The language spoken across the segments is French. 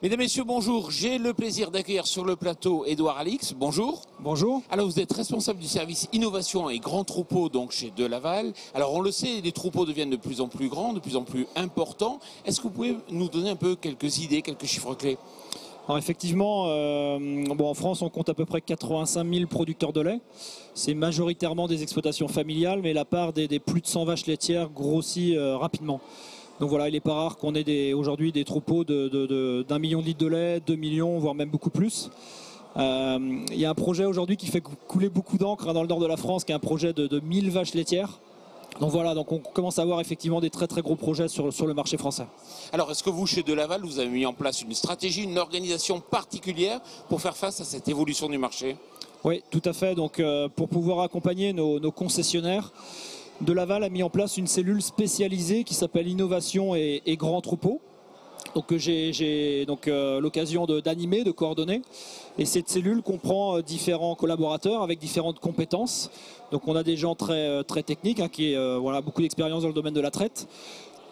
Mesdames, Messieurs, bonjour. J'ai le plaisir d'accueillir sur le plateau Édouard Alix. Bonjour. Bonjour. Alors, vous êtes responsable du service innovation et grands troupeaux donc chez De Laval. Alors, on le sait, les troupeaux deviennent de plus en plus grands, de plus en plus importants. Est-ce que vous pouvez nous donner un peu quelques idées, quelques chiffres clés? Alors effectivement, en France, on compte à peu près 85 000 producteurs de lait. C'est majoritairement des exploitations familiales, mais la part des plus de 100 vaches laitières grossit rapidement. Donc voilà, il n'est pas rare qu'on ait aujourd'hui des troupeaux d'1 million de litres de lait, 2 millions, voire même beaucoup plus. Il y a un projet aujourd'hui qui fait couler beaucoup d'encre dans le nord de la France, qui est un projet de 1000 vaches laitières. Donc voilà, donc on commence à avoir effectivement des très très gros projets sur le marché français. Alors, est-ce que vous, chez De Laval, vous avez mis en place une stratégie, une organisation particulière pour faire face à cette évolution du marché? Oui, tout à fait. Donc pour pouvoir accompagner nos concessionnaires, De Laval a mis en place une cellule spécialisée qui s'appelle Innovation et Grands Troupeaux. Donc que j'ai l'occasion d'animer, de coordonner. Et cette cellule comprend différents collaborateurs avec différentes compétences. Donc on a des gens très techniques, qui ont beaucoup d'expérience dans le domaine de la traite.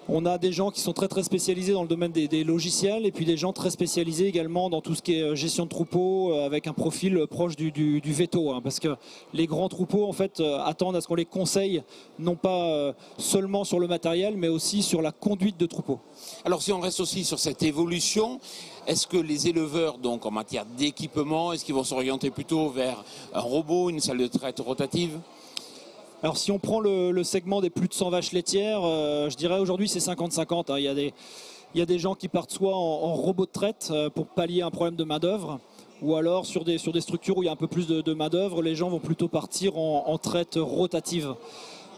On a des gens qui sont très spécialisés dans le domaine des logiciels, et puis des gens très spécialisés également dans tout ce qui est gestion de troupeaux, avec un profil proche du veto, parce que les grands troupeaux en fait attendent à ce qu'on les conseille, non pas seulement sur le matériel, mais aussi sur la conduite de troupeaux. Alors, si on reste aussi sur cette évolution, est-ce que les éleveurs, donc en matière d'équipement, est-ce qu'ils vont s'orienter plutôt vers un robot, une salle de traite rotative? Alors si on prend le segment des plus de 100 vaches laitières, je dirais aujourd'hui c'est 50-50. Il y a des gens qui partent soit en robot de traite pour pallier un problème de main d'œuvre, ou alors sur des structures où il y a un peu plus de main d'œuvre, les gens vont plutôt partir en traite rotative.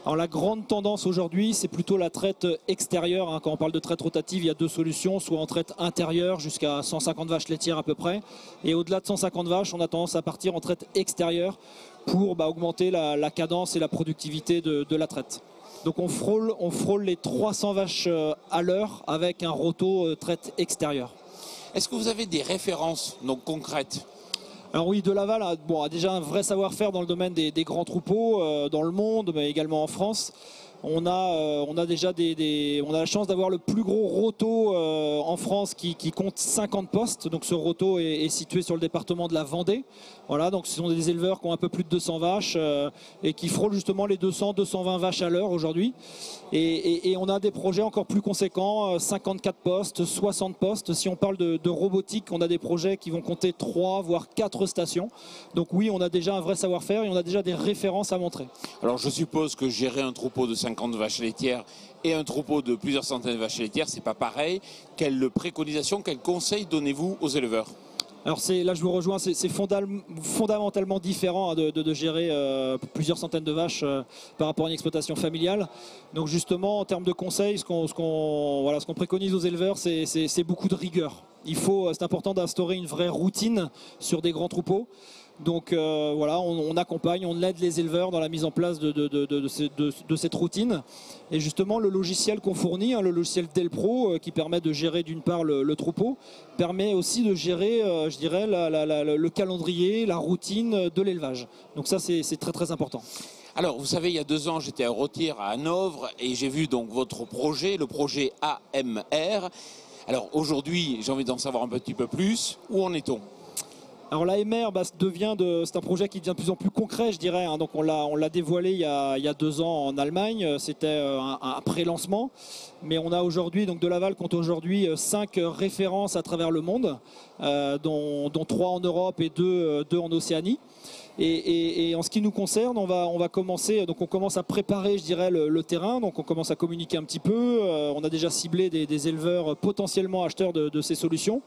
Alors la grande tendance aujourd'hui, c'est plutôt la traite extérieure. Quand on parle de traite rotative, il y a deux solutions, soit en traite intérieure jusqu'à 150 vaches laitières à peu près, et au-delà de 150 vaches, on a tendance à partir en traite extérieure pour augmenter la cadence et la productivité de la traite. Donc on frôle les 300 vaches à l'heure avec un roto traite extérieure. Est-ce que vous avez des références donc concrètes? Alors oui, De Laval a déjà un vrai savoir-faire dans le domaine des grands troupeaux dans le monde, mais également en France. On a déjà on a la chance d'avoir le plus gros roto en France qui compte 50 postes. Donc ce roto est situé sur le département de la Vendée. Voilà, donc ce sont des éleveurs qui ont un peu plus de 200 vaches et qui frôlent justement les 200-220 vaches à l'heure aujourd'hui. Et on a des projets encore plus conséquents, 54 postes, 60 postes. Si on parle de robotique, on a des projets qui vont compter 3 voire 4 stations. Donc oui, on a déjà un vrai savoir-faire et on a déjà des références à montrer. Alors je suppose que gérer un troupeau de 50 vaches laitières et un troupeau de plusieurs centaines de vaches laitières, c'est pas pareil. Quelle préconisation, quel conseil donnez-vous aux éleveurs? Alors là je vous rejoins, c'est fondamentalement différent de gérer plusieurs centaines de vaches par rapport à une exploitation familiale. Donc justement en termes de conseils, ce qu'on préconise aux éleveurs, c'est beaucoup de rigueur. C'est important d'instaurer une vraie routine sur des grands troupeaux. Donc on accompagne, on aide les éleveurs dans la mise en place de cette routine. Et justement le logiciel qu'on fournit, le logiciel Delpro, qui permet de gérer d'une part le troupeau, permet aussi de gérer le calendrier, la routine de l'élevage. Donc ça c'est très important. Alors, vous savez, il y a 2 ans, j'étais à Rottir, à Hanovre, et j'ai vu donc votre projet, le projet AMR. Alors aujourd'hui, j'ai envie d'en savoir un petit peu plus. Où en est-on? Alors l'AMR, c'est un projet qui devient de plus en plus concret, je dirais. Donc on l'a dévoilé il y a 2 ans en Allemagne. C'était un pré-lancement. Mais on a aujourd'hui, donc De Laval compte aujourd'hui 5 références à travers le monde, dont 3 en Europe et 2 en Océanie. Et en ce qui nous concerne, on va commencer, donc on commence à préparer, je dirais, le terrain. Donc on commence à communiquer un petit peu. On a déjà ciblé des éleveurs potentiellement acheteurs de ces solutions.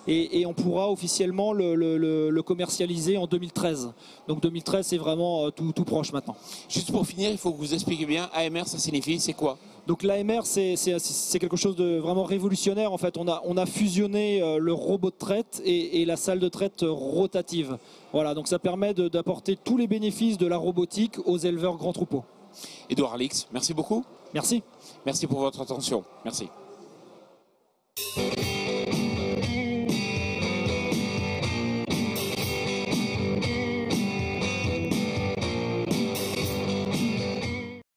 Et on pourra officiellement le commercialiser en 2013. Donc 2013, c'est vraiment tout proche maintenant. Juste pour finir, il faut que vous expliquiez bien, AMR, ça signifie, c'est quoi? Donc l'AMR, c'est quelque chose de vraiment révolutionnaire. En fait, on a fusionné le robot de traite et la salle de traite rotative. Voilà, donc ça permet d'apporter tous les bénéfices de la robotique aux éleveurs grands troupeaux. Édouard Alix, merci beaucoup. Merci. Merci pour votre attention. Merci.